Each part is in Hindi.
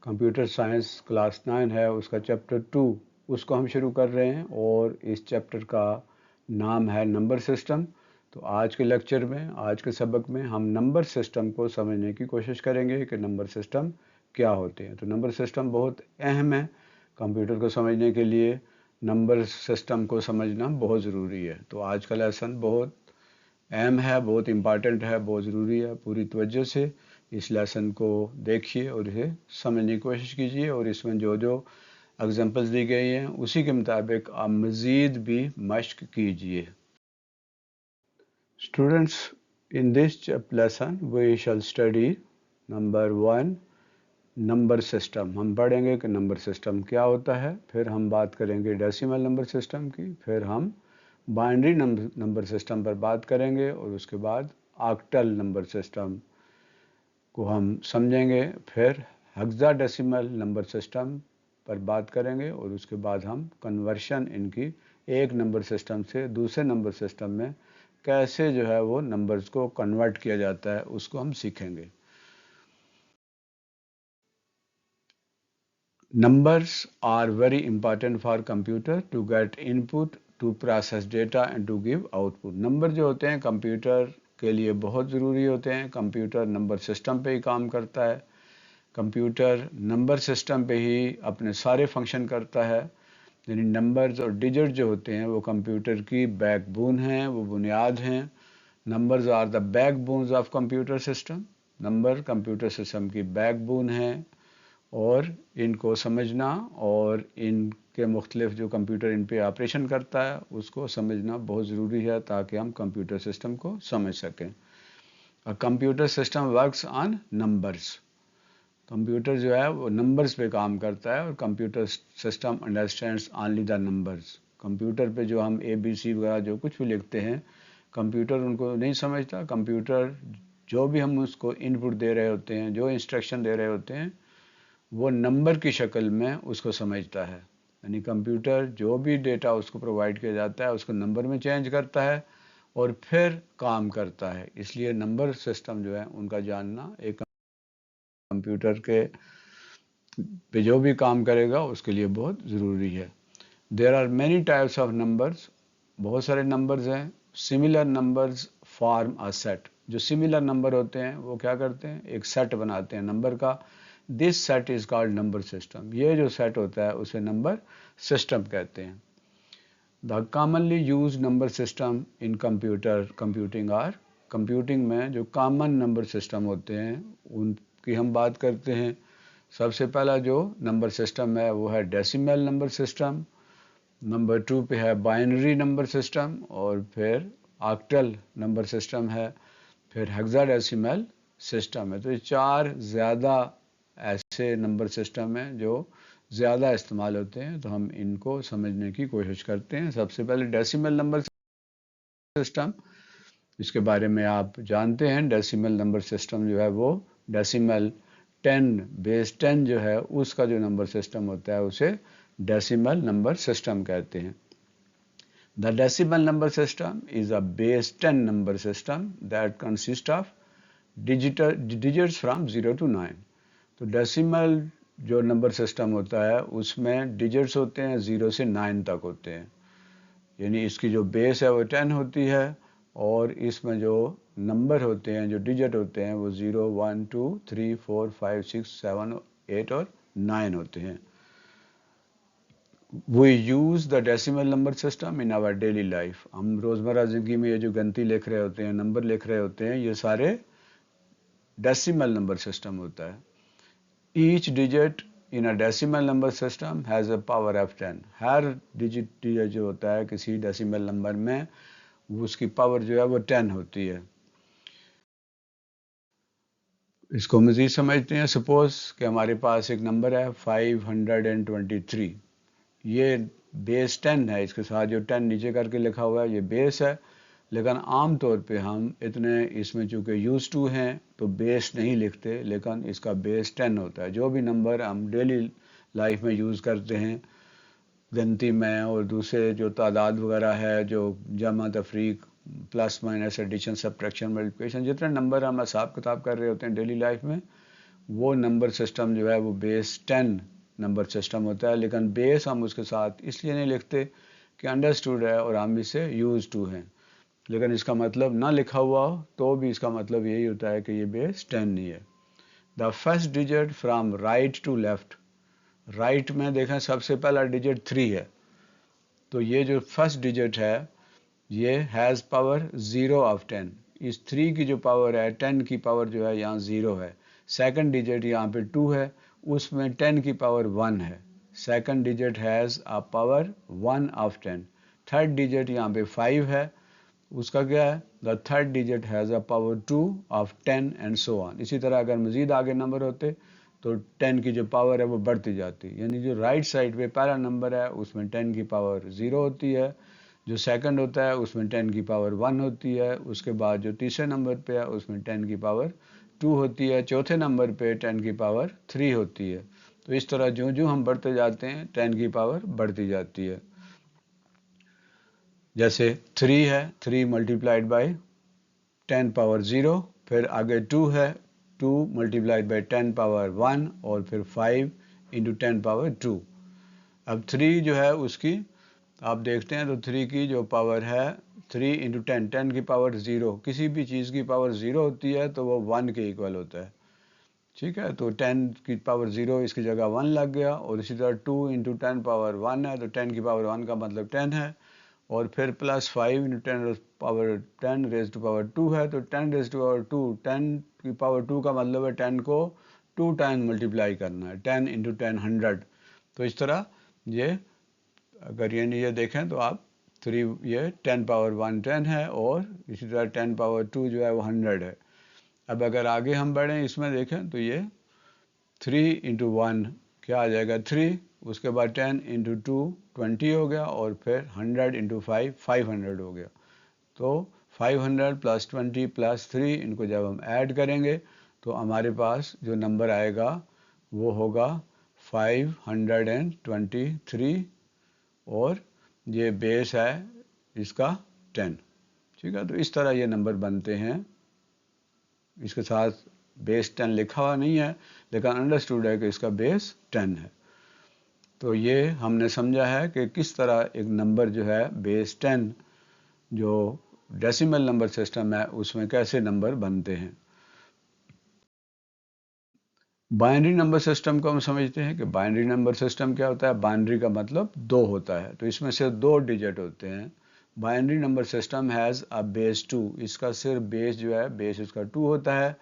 कंप्यूटर साइंस क्लास 9 है, उसका चैप्टर 2 उसको हम शुरू कर रहे हैं और इस चैप्टर का नाम है नंबर सिस्टम। तो आज के लेक्चर में, आज के सबक में हम नंबर सिस्टम को समझने की कोशिश करेंगे कि नंबर सिस्टम क्या होते हैं। तो नंबर सिस्टम बहुत अहम है कंप्यूटर को समझने के लिए। नंबर सिस्टम को समझना बहुत ज़रूरी है। तो आज का लेसन बहुत अहम है, बहुत इम्पॉर्टेंट है, बहुत ज़रूरी है। पूरी तवज्जो से इस लेसन को देखिए और इसे समझने की कोशिश कीजिए और इसमें जो जो एग्जांपल्स दी गई हैं उसी के मुताबिक आप मज़ीद भी मश्क कीजिए। Students, in this lesson we shall study number 1 number system. हम पढ़ेंगे कि नंबर सिस्टम क्या होता है, फिर हम बात करेंगे डेसिमल नंबर सिस्टम की, फिर हम बाइनरी नंबर सिस्टम पर बात करेंगे और उसके बाद ऑक्टल नंबर सिस्टम को हम समझेंगे, फिर हेक्साडेसिमल नंबर सिस्टम पर बात करेंगे और उसके बाद हम कन्वर्शन इनकी एक नंबर सिस्टम से दूसरे नंबर सिस्टम में कैसे जो है वो नंबर्स को कन्वर्ट किया जाता है उसको हम सीखेंगे। Numbers are very important for computer to get input, to process data and to give output. Number जो होते हैं कंप्यूटर के लिए बहुत ज़रूरी होते हैं। कंप्यूटर नंबर सिस्टम पे ही काम करता है। कंप्यूटर नंबर सिस्टम पे ही अपने सारे फंक्शन करता है। यानी नंबर्स और डिजिट जो होते हैं वो कंप्यूटर की बैकबोन हैं, वो बुनियाद हैं। Numbers are the backbones of computer system. Number computer system की बैकबोन है और इनको समझना और इनके मुख्तलिफ जो कंप्यूटर इन पे ऑपरेशन करता है उसको समझना बहुत ज़रूरी है ताकि हम कंप्यूटर सिस्टम को समझ सकें। A computer system works on numbers. Computer जो है वो नंबर्स पे काम करता है और computer system understands only the numbers. Computer पे जो हम ABC वगैरह जो कुछ भी लिखते हैं कंप्यूटर उनको नहीं समझता। कंप्यूटर जो भी हम उसको इनपुट दे रहे होते हैं, जो इंस्ट्रक्शन दे रहे होते हैं, वो नंबर की शक्ल में उसको समझता है। यानी कंप्यूटर जो भी डेटा उसको प्रोवाइड किया जाता है उसको नंबर में चेंज करता है और फिर काम करता है। इसलिए नंबर सिस्टम जो है उनका जानना एक कंप्यूटर के पे जो भी काम करेगा उसके लिए बहुत ज़रूरी है। There are many types of numbers. बहुत सारे नंबर्स हैं। Similar numbers form a set. जो सिमिलर नंबर होते हैं वो क्या करते हैं, एक सेट बनाते हैं नंबर का। This set is called number system. ये जो सेट होता है उसे नंबर सिस्टम कहते हैं। The commonly use number system in computing are. Computing में जो कॉमन नंबर सिस्टम होते हैं उनकी हम बात करते हैं। सबसे पहला जो नंबर सिस्टम है वो है डेसिमल नंबर सिस्टम। नंबर 2 पे है बाइनरी नंबर सिस्टम और फिर ऑक्टल नंबर सिस्टम है, फिर हेक्साडेसिमल सिस्टम है। तो ये चार ज़्यादा ऐसे नंबर सिस्टम हैं जो ज़्यादा इस्तेमाल होते हैं। तो हम इनको समझने की कोशिश करते हैं। सबसे पहले डेसिमल नंबर सिस्टम, इसके बारे में आप जानते हैं। डेसिमल नंबर सिस्टम जो है वो डेसिमल 10 बेस 10 जो है उसका जो नंबर सिस्टम होता है उसे डेसिमल नंबर सिस्टम कहते हैं। The decimal number system is a base 10 number system that consists of digits from 0 to 9। तो डेसिमल जो नंबर सिस्टम होता है उसमें डिजिट्स होते हैं 0 से 9 तक होते हैं। यानी इसकी जो बेस है वो 10 होती है और इसमें जो नंबर होते हैं, जो डिजिट होते हैं वो 0 1 2 3 4 5 6 7 8 और 9 होते हैं। We use the decimal number system in our daily life। हम रोज़मर्रा ज़िंदगी में ये जो गिनती लिख रहे होते हैं, नंबर लिख रहे होते हैं, ये सारे डेसिमल नंबर सिस्टम होता है। Each digit in a decimal number system has a power of 10। Her digit जो होता है किसी डेसिमल नंबर में उसकी पावर जो है वो 10 होती है। इसको मज़ीद समझते हैं। सपोज कि हमारे पास एक नंबर है 523। ये बेस 10 है, इसके साथ जो 10 नीचे करके लिखा हुआ है ये बेस है। लेकिन आम तौर पे हम इतने इसमें चूँकि यूज़ टू हैं तो बेस नहीं लिखते, लेकिन इसका बेस 10 होता है। जो भी नंबर हम डेली लाइफ में यूज़ करते हैं गिनती में और दूसरे जो तादाद वगैरह है, जो जमा तफरीक plus minus addition subtraction multiplication, जितने नंबर हम हिसाब किताब कर रहे होते हैं डेली लाइफ में वो नंबर सिस्टम जो है वो बेस 10 नंबर सिस्टम होता है, लेकिन बेस हम उसके साथ इसलिए नहीं लिखते कि अंडरस्टूड है और हम इसे यूज टू हैं, लेकिन इसका मतलब ना लिखा हुआ हो तो भी इसका मतलब यही होता है कि ये बेस 10 नहीं है। The first digit from right to left, right में देखें सबसे पहला डिजिट 3 है, तो ये जो फर्स्ट डिजिट है ये हैज़ पावर 0 ऑफ 10, इस 3 की जो पावर है 10 की पावर जो है यहाँ 0 है। सेकंड डिजिट यहाँ पे 2 है, उसमें 10 की पावर 1 है, second digit has a power 1 of 10। Third digit यहाँ पे 5 है, उसका क्या है, the third digit has a power 2 of 10 and so on. इसी तरह अगर मज़ीद आगे नंबर होते तो 10 की जो पावर है वो बढ़ती जाती, यानी जो राइट साइड पे पहला नंबर है उसमें 10 की पावर 0 होती है, जो सेकंड होता है उसमें 10 की पावर 1 होती है, उसके बाद जो तीसरे नंबर पे है उसमें 10 की पावर 2 होती है, चौथे नंबर पे 10 की पावर 3 होती है। तो इस तरह जो जो हम बढ़ते जाते हैं 10 की पावर बढ़ती जाती है। जैसे 3 है, 3 मल्टीप्लाइड बाई 10 पावर 0, फिर आगे 2 है, 2 मल्टीप्लाइड बाई 10 पावर 1, और फिर 5 इंटू 10 पावर 2। अब 3 जो है उसकी आप देखते हैं तो 3 की जो पावर है 3 इंटू 10, 10 की पावर 0, किसी भी चीज़ की पावर 0 होती है तो वो 1 के इक्वल होता है, ठीक है। तो 10 की पावर 0 इसकी जगह 1 लग गया, और इसी तरह 2 इंटू 10 पावर 1 है तो 10 की पावर 1 का मतलब 10 है, और फिर plus 5 into 10 power 10 raise to power 2 है, तो 10 रेज टू पावर 2, 10 की पावर 2 का मतलब है 10 को 2 टाइम मल्टीप्लाई करना है, 10 इंटू 10 100। तो इस तरह ये अगर ये देखें तो आप 3 ये 10 पावर 1 10 है, और इसी तरह 10 पावर 2 जो है वो 100 है। अब अगर आगे हम बढ़ें इसमें देखें तो ये 3 इंटू 1 क्या आ जाएगा 3, उसके बाद 10 इंटू 2 20 हो गया, और फिर 100 इंटू 5 500 हो गया। तो 500 प्लस 20 प्लस 3 इनको जब हम ऐड करेंगे तो हमारे पास जो नंबर आएगा वो होगा 523, और ये बेस है इसका 10, ठीक है। तो इस तरह ये नंबर बनते हैं, इसके साथ बेस 10 लिखा हुआ नहीं है लेकिन अंडरस्टूड है कि इसका बेस 10 है। तो ये हमने समझा है कि किस तरह एक नंबर जो है बेस 10 जो डेसिमल नंबर सिस्टम है उसमें कैसे नंबर बनते हैं। बाइनरी नंबर सिस्टम को हम समझते हैं कि बाइनरी नंबर सिस्टम क्या होता है, बाइनरी का मतलब 2 होता है, तो इसमें सिर्फ 2 डिजिट होते हैं। Binary number system has a base 2, इसका सिर्फ बेस जो है बेस इसका 2 होता है,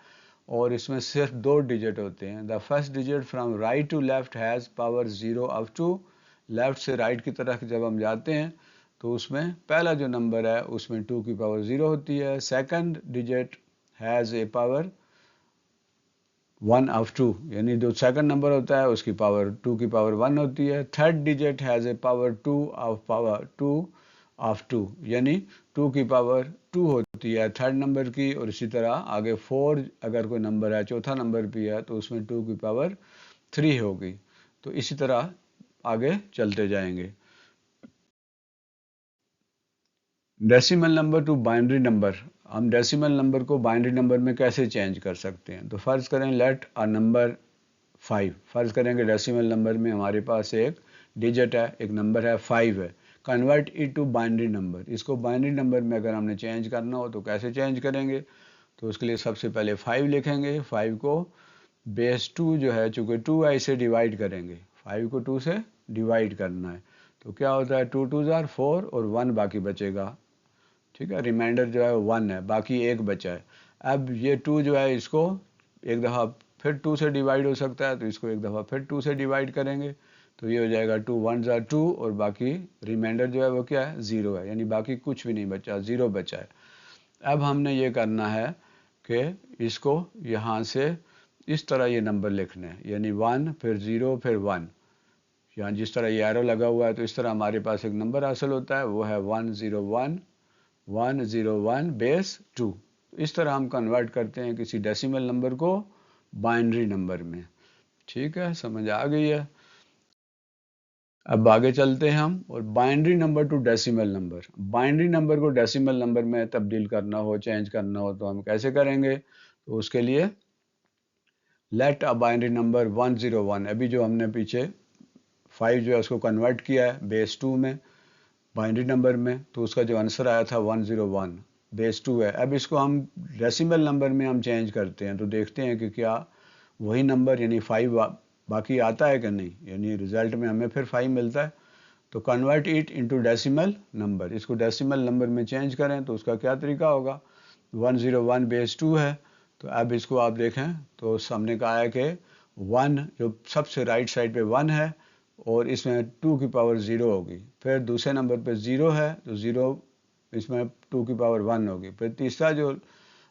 और इसमें सिर्फ 2 डिजिट होते हैं। The first digit from right to left has power 0 of 2, left से राइट की तरफ जब हम जाते हैं तो उसमें पहला जो नंबर है उसमें 2 की पावर 0 होती है, second digit has a power 1 of 2, यानी जो सेकंड नंबर होता है उसकी पावर 2 की पावर 1 होती है। Third digit has a power 2 of 2, यानी 2 की पावर 2 होती है थर्ड नंबर की, और इसी तरह आगे 4 अगर कोई नंबर है चौथा नंबर भी है तो उसमें 2 की पावर 3 होगी। तो इसी तरह आगे चलते जाएंगे। Decimal number two binary number, हम डेसिमल नंबर को बाइनरी नंबर में कैसे चेंज कर सकते हैं। तो फर्ज करें लेट अ नंबर 5, फर्ज करेंगे डेसिमल नंबर में हमारे पास एक डिजिट है, एक नंबर है 5 है, convert it to binary number, इसको बाइनरी नंबर में अगर हमने चेंज करना हो तो कैसे चेंज करेंगे। तो उसके लिए सबसे पहले 5 लिखेंगे, 5 को बेस 2 जो है चूँकि 2 है इसे डिवाइड करेंगे, 5 को 2 से डिवाइड करना है, तो क्या होता है 2 2 जार 4 और 1 बाकी बचेगा, ठीक है। रिमाइंडर जो है 1 है, बाकी 1 बचा है। अब ये 2 जो है इसको एक दफ़ा फिर 2 से डिवाइड हो सकता है, तो इसको एक दफ़ा फिर 2 से डिवाइड करेंगे, तो ये हो जाएगा 2 1 ज़ा 2, और बाकी रिमाइंडर जो है वो क्या है 0 है, यानी बाकी कुछ भी नहीं बचा, 0 बचा है। अब हमने ये करना है कि इसको यहाँ से इस तरह ये नंबर लिखने हैं, यानी 1 फिर 0 फिर 1, यहाँ जिस तरह ये एरो लगा हुआ है तो इस तरह हमारे पास एक नंबर हासिल होता है, वो है 101 101 बेस 2। इस तरह हम कन्वर्ट करते हैं किसी डेसिमल नंबर को बाइनरी नंबर में, ठीक है, समझ आ गई है। अब आगे चलते हैं हम, और binary number two decimal number, binary number को डेसिमल नंबर में तब्दील करना हो, चेंज करना हो तो हम कैसे करेंगे। तो उसके लिए लेट अ बाइनरी नंबर 101, अभी जो हमने पीछे 5 जो है उसको कन्वर्ट किया है बेस 2 में बाइनरी नंबर में, तो उसका जो आंसर आया था 101 बेस 2 है। अब इसको हम डेसिमल नंबर में हम चेंज करते हैं, तो देखते हैं कि क्या वही नंबर यानी 5 बाकी आता है कि नहीं, यानी रिजल्ट में हमें फिर 5 मिलता है। तो convert it into decimal number, इसको डेसिमल नंबर में चेंज करें तो उसका क्या तरीका होगा, 101 बेस 2 है। तो अब इसको आप देखें तो सामने कहा है कि 1 जो सबसे राइट साइड पे 1 है और इसमें 2 की पावर 0 होगी, फिर दूसरे नंबर पे 0 है तो 0 इसमें 2 की पावर 1 होगी, फिर तीसरा जो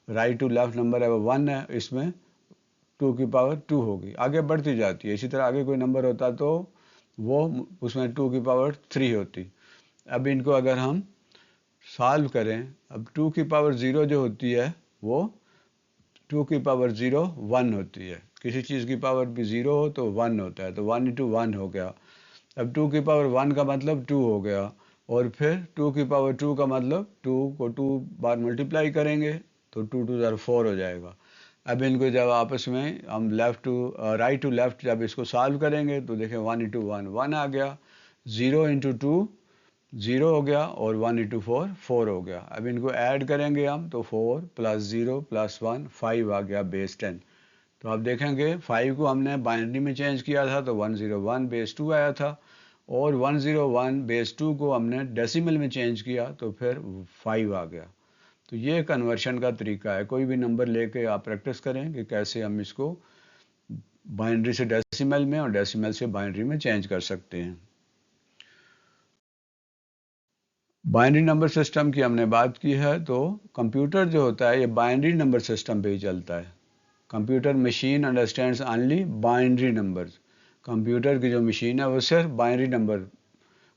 राइट टू लेफ्ट नंबर है वो 1 है, इसमें 2 की पावर 2 होगी, आगे बढ़ती जाती है। इसी तरह आगे कोई नंबर होता तो वो उसमें 2 की पावर 3 होती। अब इनको अगर हम सॉल्व करें, अब 2 की पावर 0 जो होती है वो 2 की पावर 0 1 होती है, किसी चीज़ की पावर भी 0 हो तो 1 होता है, तो 1 इंटू 1 हो गया। अब 2 की पावर 1 का मतलब 2 हो गया, और फिर 2 की पावर 2 का मतलब 2 को 2 बार मल्टीप्लाई करेंगे तो 2 2 ज़ार 4 हो जाएगा। अब इनको जब आपस में हम left to right to left जब इसको सॉल्व करेंगे तो देखें 1 इंटू 1 1 आ गया, 0 इंटू 2 0 हो गया, और 1 इंटू 4 4 हो गया। अब इनको ऐड करेंगे हम तो 4 प्लस 0 प्लस 1 5 आ गया बेस 10। तो आप देखेंगे 5 को हमने बाइनरी में चेंज किया था तो 101 बेस 2 आया था, और 101 बेस 2 को हमने डेसिमल में चेंज किया तो फिर 5 आ गया। तो ये कन्वर्शन का तरीका है, कोई भी नंबर लेके आप प्रैक्टिस करें कि कैसे हम इसको बाइनरी से डेसिमल में और डेसिमल से बाइनरी में चेंज कर सकते हैं। बाइनरी नंबर सिस्टम की हमने बात की है, तो कंप्यूटर जो होता है ये बाइनरी नंबर सिस्टम पे ही चलता है। Computer machine understands only binary numbers, computer की जो मशीन है वो सिर्फ बाइनरी नंबर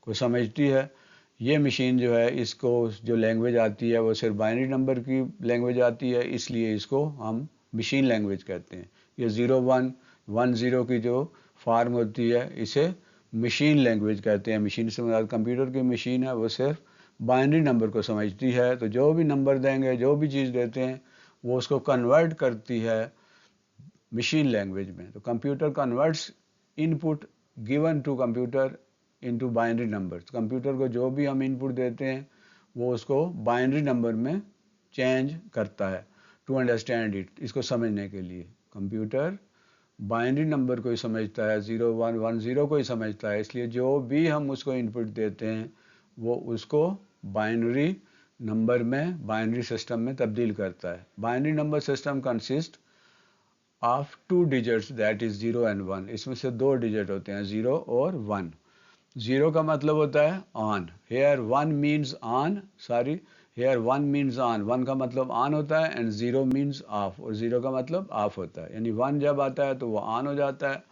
को समझती है। ये मशीन जो है इसको जो लैंग्वेज आती है वो सिर्फ बाइनरी नंबर की लैंग्वेज आती है, इसलिए इसको हम मशीन लैंग्वेज कहते हैं। ये 0110 की जो फार्म होती है इसे मशीन लैंग्वेज कहते हैं। मशीन से मतलब कंप्यूटर की मशीन है वो सिर्फ बाइनरी नंबर को समझती है, तो जो भी नंबर देंगे जो भी चीज़ देते हैं वो उसको कन्वर्ट करती है मशीन लैंग्वेज में। तो computer converts input given to computer into binary numbers, computer को जो भी हम इनपुट देते हैं वो उसको बाइनरी नंबर में चेंज करता है। टू अंडरस्टैंड इट, इसको समझने के लिए कंप्यूटर बाइनरी नंबर को ही समझता है, 0110 को ही समझता है, इसलिए जो भी हम उसको इनपुट देते हैं वो उसको बाइनरी नंबर में बाइनरी सिस्टम में तब्दील करता है। Binary number system consist of 2 digits that is 0 and 1, इसमें से 2 डिजिट होते हैं 0 और 1। 0 का मतलब होता है on, here 1 means on, sorry here 1 means on, 1 का मतलब ऑन होता है, एंड 0 मीन्स ऑफ, और 0 का मतलब ऑफ होता है, यानी 1 जब आता है तो वो ऑन हो जाता है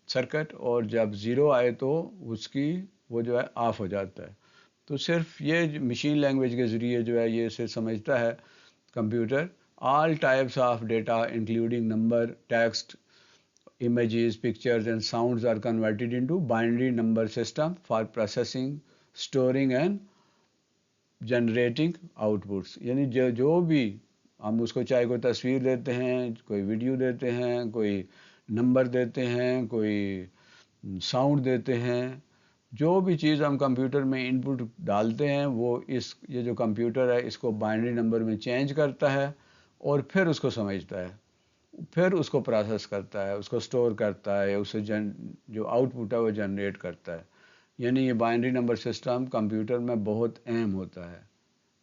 सर्किट, और जब 0 आए तो उसकी वो जो है ऑफ हो जाता है। तो सिर्फ ये मशीन लैंग्वेज के ज़रिए जो है ये सिर्फ समझता है computer all types of data including number, text, images, pictures and sounds are converted into binary number system for processing, storing and generating outputs। यानी जो भी हम उसको चाहे कोई तस्वीर देते हैं, कोई वीडियो देते हैं, कोई नंबर देते हैं, कोई साउंड देते हैं, जो भी चीज़ हम कंप्यूटर में इनपुट डालते हैं वो ये जो कंप्यूटर है इसको बाइनरी नंबर में चेंज करता है और फिर उसको समझता है, फिर उसको प्रोसेस करता है, उसको स्टोर करता है, उसे जो आउटपुट है वो जनरेट करता है। यानी ये बाइनरी नंबर सिस्टम कंप्यूटर में बहुत अहम होता है,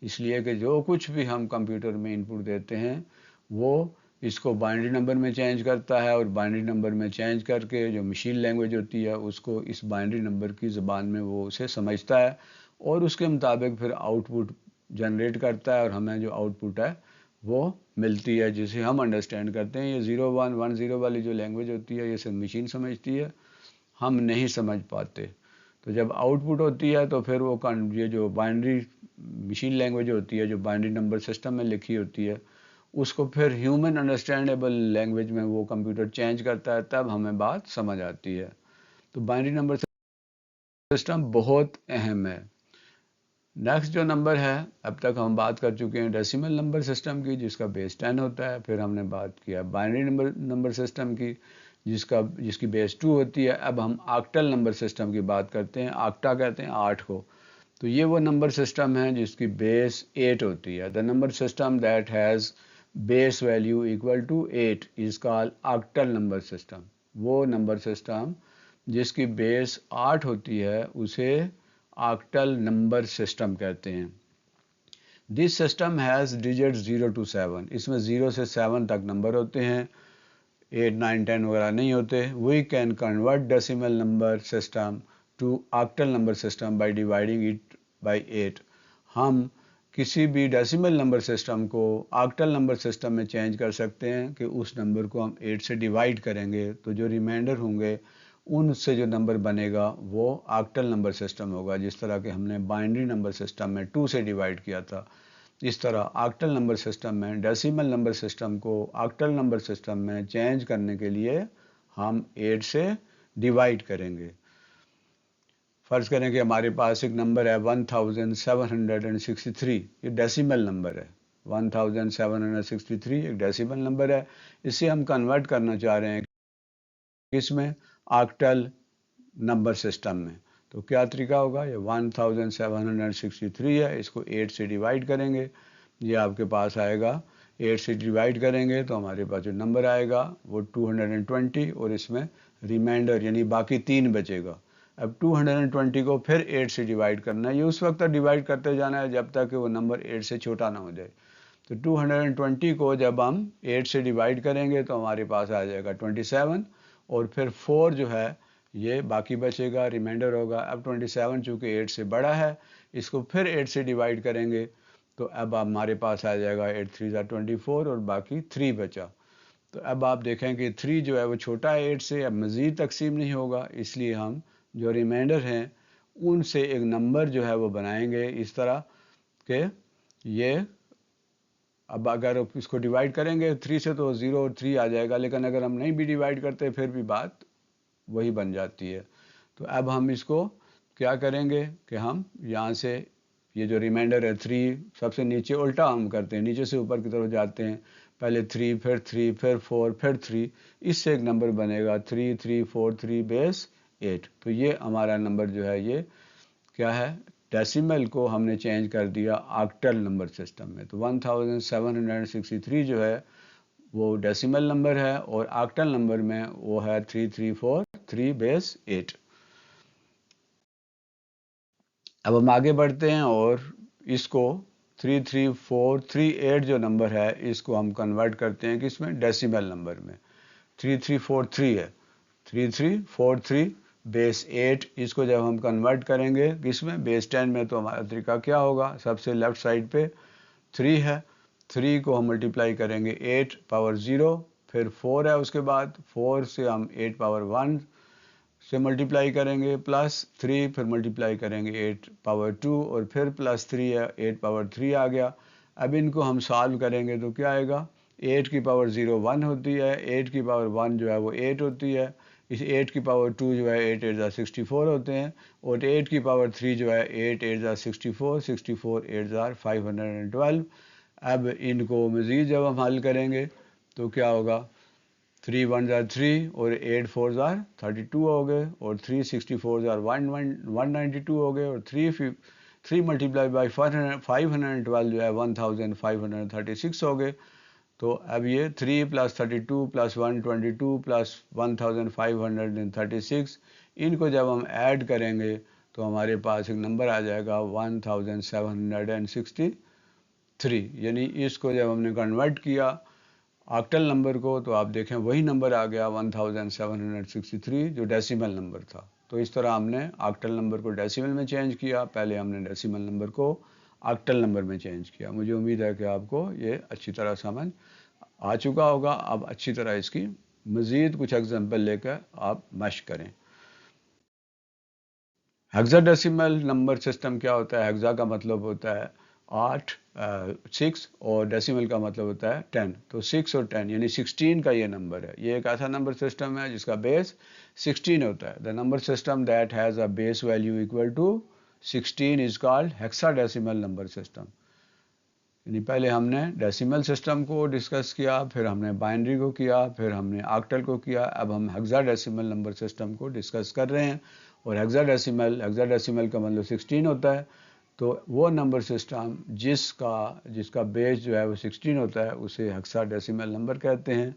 इसलिए कि जो कुछ भी हम कंप्यूटर में इनपुट देते हैं वो इसको बाइनरी नंबर में चेंज करता है, और बाइनरी नंबर में चेंज करके जो मशीन लैंग्वेज होती है उसको इस बाइनरी नंबर की ज़बान में वो उसे समझता है और उसके मुताबिक फिर आउटपुट जनरेट करता है, और हमें जो आउटपुट है वो मिलती है जिसे हम अंडरस्टैंड करते हैं। ये 0110 वाली जो लैंग्वेज होती है ये सिर्फ मशीन समझती है, हम नहीं समझ पाते। तो जब आउटपुट होती है तो फिर वो ये जो बाइनरी मशीन लैंग्वेज होती है जो बाइनरी नंबर सिस्टम में लिखी होती है उसको फिर ह्यूमन अंडरस्टैंडेबल लैंग्वेज में वो कंप्यूटर चेंज करता है, तब हमें बात समझ आती है। तो बाइनरी नंबर सिस्टम बहुत अहम है। नेक्स्ट जो नंबर है, अब तक हम बात कर चुके हैं डेसिमल नंबर सिस्टम की जिसका बेस 10 होता है, फिर हमने बात किया बाइनरी नंबर सिस्टम की जिसकी बेस 2 होती है। अब हम ऑक्टल नंबर सिस्टम की बात करते हैं। ऑक्टा कहते हैं 8 को। तो ये वो नंबर सिस्टम है जिसकी बेस 8 होती है। The number system that has base value equal to 8 is called octal number system. वो नंबर सिस्टम जिसकी बेस 8 होती है उसे ऑक्टल नंबर सिस्टम कहते हैं। This system has digit 0 to 7। इसमें 0 से 7 तक नंबर होते हैं, 8, 9, 10 वगैरह नहीं होते। We can convert decimal number system to octal number system by dividing it by 8। हम किसी भी डेसिमल नंबर सिस्टम को ऑक्टल नंबर सिस्टम में चेंज कर सकते हैं कि उस नंबर को हम 8 से डिवाइड करेंगे तो जो रिमाइंडर होंगे उनसे जो नंबर बनेगा वो ऑक्टल नंबर सिस्टम होगा। जिस तरह के हमने बाइनरी नंबर सिस्टम में 2 से डिवाइड किया था, इस तरह ऑक्टल नंबर सिस्टम में डेसिमल नंबर सिस्टम को ऑक्टल नंबर सिस्टम में चेंज करने के लिए हम 8 से डिवाइड करेंगे। फर्ज करें कि हमारे पास एक नंबर है 1763, ये डेसिमल नंबर है। 1763 एक डेसिमल नंबर है। इसे हम कन्वर्ट करना चाह रहे हैं किसमें? ऑक्टल नंबर सिस्टम में। तो क्या तरीका होगा? ये 1763 है, इसको 8 से डिवाइड करेंगे, ये आपके पास आएगा। 8 से डिवाइड करेंगे तो हमारे पास जो नंबर आएगा वो 220 और इसमें रिमाइंडर यानी बाकी 3 बचेगा। अब 220 को फिर 8 से डिवाइड करना है। ये उस वक्त तक डिवाइड करते जाना है जब तक कि वो नंबर 8 से छोटा ना हो जाए। तो 220 को जब हम 8 से डिवाइड करेंगे तो हमारे पास आ जाएगा 27 और फिर 4 जो है ये बाकी बचेगा, रिमाइंडर होगा। अब 27 चूँकि 8 से बड़ा है, इसको फिर 8 से डिवाइड करेंगे तो अब हमारे पास आ जाएगा 8 3 24 और बाकी 3 बचा। तो अब आप देखें कि 3 जो है वो छोटा है 8 से, अब मज़ीद तकसीम नहीं होगा, इसलिए हम जो रिमाइंडर हैं उनसे एक नंबर जो है वो बनाएंगे इस तरह के ये। अब अगर इसको डिवाइड करेंगे 3 से तो 0 और 3 आ जाएगा, लेकिन अगर हम नहीं भी डिवाइड करते फिर भी बात वही बन जाती है। तो अब हम इसको क्या करेंगे कि हम यहाँ से ये जो रिमाइंडर है 3 सबसे नीचे उल्टा हम करते हैं, नीचे से ऊपर की तरफ जाते हैं। पहले 3 फिर 3 फिर 4 फिर 3, इससे एक नंबर बनेगा 3 3 4 3 बेस 8। तो ये हमारा नंबर जो है ये क्या है? डेसिमल को हमने चेंज कर दिया ऑक्टल नंबर सिस्टम में। तो 1763 जो है वो डेसिमल नंबर है और ऑक्टल नंबर में वो है 3343 बेस 8। अब हम आगे बढ़ते हैं और इसको 33438 जो नंबर है इसको हम कन्वर्ट करते हैं किसमें? डेसिमल नंबर में। 3343 है, 3343 बेस 8, इसको जब हम कन्वर्ट करेंगे किसमें? बेस 10 में। तो हमारा तरीका क्या होगा? सबसे लेफ्ट साइड पे 3 है, 3 को हम मल्टीप्लाई करेंगे 8 पावर 0, फिर 4 है, उसके बाद 4 से हम 8 पावर 1 से मल्टीप्लाई करेंगे प्लस 3, फिर मल्टीप्लाई करेंगे 8 पावर 2 और फिर प्लस 3 है, 8 पावर 3 आ गया। अब इनको हम सॉल्व करेंगे तो क्या आएगा? 8 की पावर 0 1 होती है, 8 की पावर 1 जो है वो 8 होती है, इस 8 की पावर 2 जो है 8 8 64 होते हैं और 8 की पावर 3 जो है 8 8 64 64 8 512। अब इनको मज़ीद जब हम हल करेंगे तो क्या होगा? 3 1 3 और 8 4 32 हो गए और 3 64 192 हो गए और 3 मल्टीप्लाई बाई 512 जो है 1536 हो गए। तो अब ये 3 प्लस 32 प्लस 122 प्लस 1536, इनको जब हम ऐड करेंगे तो हमारे पास एक नंबर आ जाएगा 1763। यानी इसको जब हमने कन्वर्ट किया ऑक्टल नंबर को तो आप देखें वही नंबर आ गया 1763 जो डेसिमल नंबर था। तो इस तरह हमने ऑक्टल नंबर को डेसिमल में चेंज किया, पहले हमने डेसिमल नंबर को ऑक्टल नंबर में चेंज किया। मुझे उम्मीद है कि आपको ये अच्छी तरह समझ आ चुका होगा। अब अच्छी तरह इसकी मज़ीद कुछ एग्जाम्पल लेकर आप मश्क करें। हेक्साडेसिमल नंबर सिस्टम क्या होता है? हेक्सा का मतलब होता है 8, 6 और डेसिमल का मतलब होता है 10। तो 6 और 10 यानी 16 का ये नंबर है। ये एक ऐसा नंबर सिस्टम है जिसका बेस 16 होता है। The number system that has a base value equal to 16 is called hexadecimal number system. यानी पहले हमने डेसिमल सिस्टम को डिस्कस किया, फिर हमने बाइनरी को किया, फिर हमने ऑक्टल को किया, अब हम हेक्साडेसिमल नंबर सिस्टम को डिस्कस कर रहे हैं। और हेक्साडेसिमल का मतलब 16 होता है। तो वो नंबर सिस्टम जिसका बेस जो है वो 16 होता है उसे हेक्साडेसिमल नंबर कहते हैं।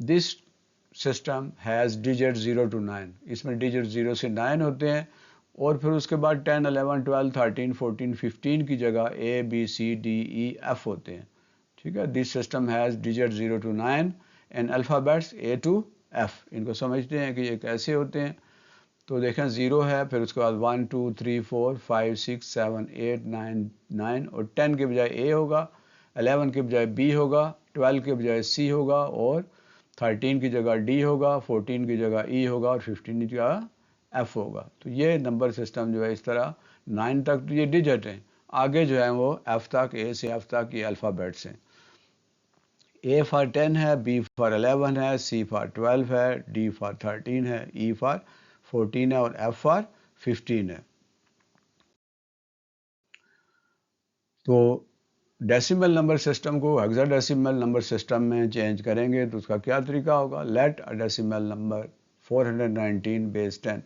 This system has digit 0 to 9। इसमें डिजिट 0 से 9 होते हैं और फिर उसके बाद 10, 11, 12, 13, 14, 15 की जगह A, B, C, D, E, F होते हैं। ठीक है, this system has digit 0 to 9 and alphabets A to F। इनको समझते हैं कि ये कैसे होते हैं। तो देखें 0 है, फिर उसके बाद 1, 2, 3, 4, 5, 6, 7, 8, 9 और 10 के बजाय A होगा, 11 के बजाय B होगा, 12 के बजाय C होगा और 13 की जगह D होगा, 14 की जगह E होगा और 15 की जगह F होगा। तो ये नंबर सिस्टम जो है इस तरह 9 तक तो ये डिजिट हैं, आगे जो है वो F तक, A से F तक ये अल्फ़ाबेट्स हैं। A फॉर 10 है, B फॉर 11 है, C फॉर 12 है, D फॉर 13 है, E फॉर 14 है और F फॉर 15 है। तो डेसिमल नंबर सिस्टम को हेक्साडेसिमल नंबर सिस्टम में चेंज करेंगे तो उसका क्या तरीका होगा। Let a decimal number 419 base 10,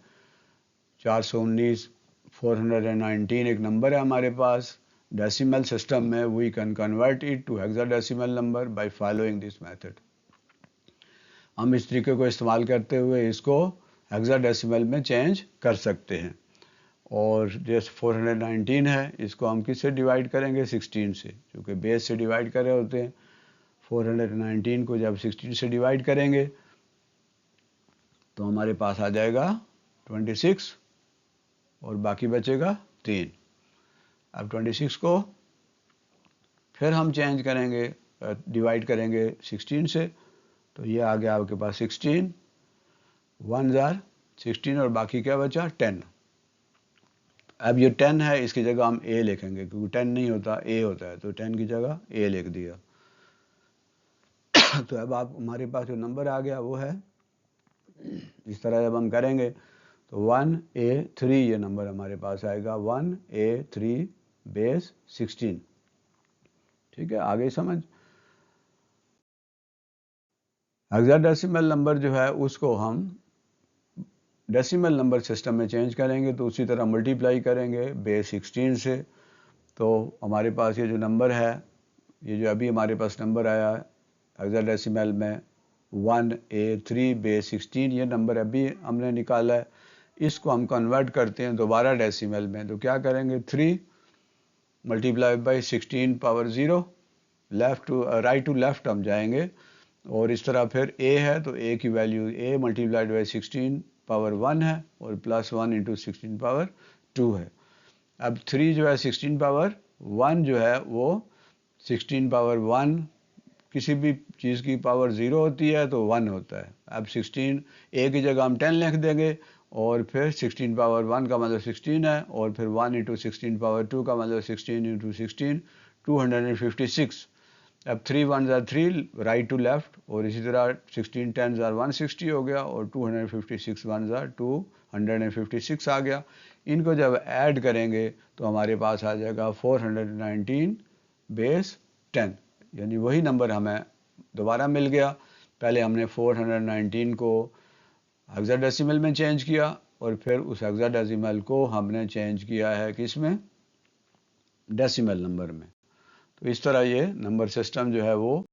419 419 एक नंबर है हमारे पास। डेसिमल सिस्टम में we can convert it to hexadecimal number by following this method. हम इस तरीके को इस्तेमाल करते हुए इसको हेक्साडेसिमल में चेंज कर सकते हैं। और जैसे 419 है, इसको हम किससे डिवाइड करेंगे, 16 से, क्योंकि बेस से डिवाइड कर रहे होते हैं। 419 को जब 16 से डिवाइड करेंगे तो हमारे पास आ जाएगा 26 और बाकी बचेगा 3। अब 26 को फिर हम चेंज करेंगे, डिवाइड करेंगे 16 से, तो ये आ गया आपके पास 16, 1 जार 16 और बाकी क्या बचा 10। अब ये 10 है, इसकी जगह हम A लिखेंगे क्योंकि 10 नहीं होता A होता है, तो 10 की जगह A लिख दिया। तो अब आप हमारे पास जो नंबर आ गया वो है इस तरह। जब हम करेंगे तो 1A3 ये नंबर हमारे पास आएगा, 1A3 बेस 16। ठीक है, आगे समझ। हेक्साडेसिमल नंबर जो है उसको हम डेसिमल नंबर सिस्टम में चेंज करेंगे तो उसी तरह मल्टीप्लाई करेंगे बेस 16 से। तो हमारे पास ये जो नंबर है, ये जो अभी हमारे पास नंबर आया हेक्साडेसिमल में 1A3 बेस 16, ये नंबर अभी हमने निकाला है। इसको हम कन्वर्ट करते हैं दोबारा डेसिमल में, तो क्या करेंगे 3 multiply by 16 power 0, left to right to left हम जाएंगे और इस तरह फिर A है तो A की value A multiplied by 16 power 1 है और प्लस 1 इंटू 16 पावर 2 है। अब 3 जो है 16 पावर 1 जो है वो 16 पावर 1 किसी भी चीज़ की पावर 0 होती है तो 1 होता है। अब 16 A की जगह हम 10 लिख देंगे और फिर 16 पावर 1 का मतलब 16 है और फिर 1 इंटू 16 पावर 2 का मतलब 16 इंटू 16 256। अब 3 1 ज़ार 3 राइट टू लेफ्ट और इसी तरह 16 10 ज़ार 160 हो गया और 256 1 ज़ार 256 आ गया। इनको जब ऐड करेंगे तो हमारे पास आ जाएगा 419 बेस 10, यानी वही नंबर हमें दोबारा मिल गया। पहले हमने 419 को हेक्साडेसिमल में चेंज किया और फिर उस हेक्साडेसिमल को हमने चेंज किया है किस में, डेसिमल नंबर में। तो इस तरह ये नंबर सिस्टम जो है वो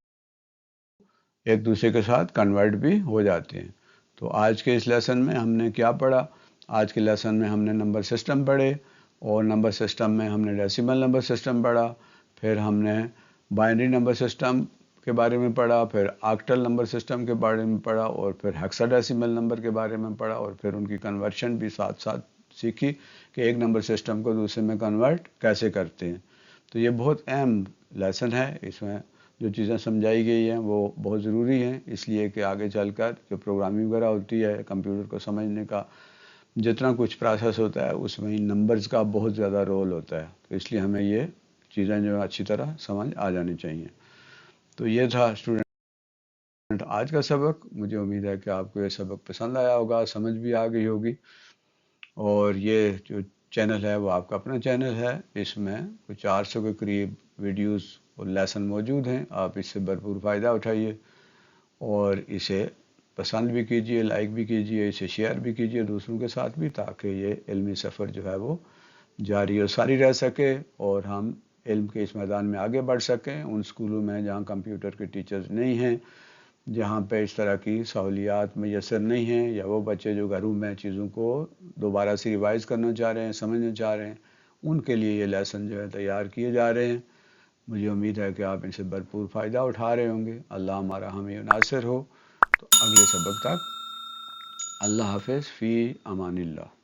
एक दूसरे के साथ कन्वर्ट भी हो जाते हैं। तो आज के इस लेसन में हमने क्या पढ़ा, आज के लेसन में हमने नंबर सिस्टम पढ़े और नंबर सिस्टम में हमने डेसिमल नंबर सिस्टम पढ़ा, फिर हमने बाइनरी नंबर सिस्टम के बारे में पढ़ा, फिर ऑक्टल नंबर सिस्टम के बारे में पढ़ा और फिर हेक्साडेसिमल नंबर के बारे में पढ़ा और फिर उनकी कन्वर्शन भी साथ साथ सीखी कि एक नंबर सिस्टम को दूसरे में कन्वर्ट कैसे करते हैं। तो ये बहुत अहम लेसन है, इसमें जो चीज़ें समझाई गई हैं वो बहुत ज़रूरी हैं, इसलिए कि आगे चलकर जो प्रोग्रामिंग वगैरह होती है कंप्यूटर को समझने का जितना कुछ प्रोसेस होता है उसमें इन नंबर्स का बहुत ज़्यादा रोल होता है। तो इसलिए हमें ये चीज़ें जो अच्छी तरह समझ आ जानी चाहिए। तो ये था स्टूडेंट आज का सबक। मुझे उम्मीद है कि आपको ये सबक पसंद आया होगा, समझ भी आ गई होगी। और ये जो चैनल है वो आपका अपना चैनल है, इसमें कुछ 400 के करीब वीडियोस और लेसन मौजूद हैं। आप इससे भरपूर फ़ायदा उठाइए और इसे पसंद भी कीजिए, लाइक भी कीजिए, इसे शेयर भी कीजिए दूसरों के साथ भी, ताकि ये इल्मी सफ़र जो है वो जारी और सारी रह सके और हम इल्म के इस मैदान में आगे बढ़ सकें। उन स्कूलों में जहाँ कंप्यूटर के टीचर्स नहीं हैं, जहाँ पे इस तरह की सहूलियात मैसर नहीं हैं, या वो बच्चे जो घरों में चीज़ों को दोबारा से रिवाइज़ करना चाह रहे हैं, समझना चाह रहे हैं, उनके लिए ये लेसन जो है तैयार किए जा रहे हैं। मुझे उम्मीद है कि आप इनसे भरपूर फ़ायदा उठा रहे होंगे। अल्लाह हमारा हमें नासिर हो। तो अगले सबक तक अल्लाह हाफ़िज़, फ़ी अमानिल्लाह।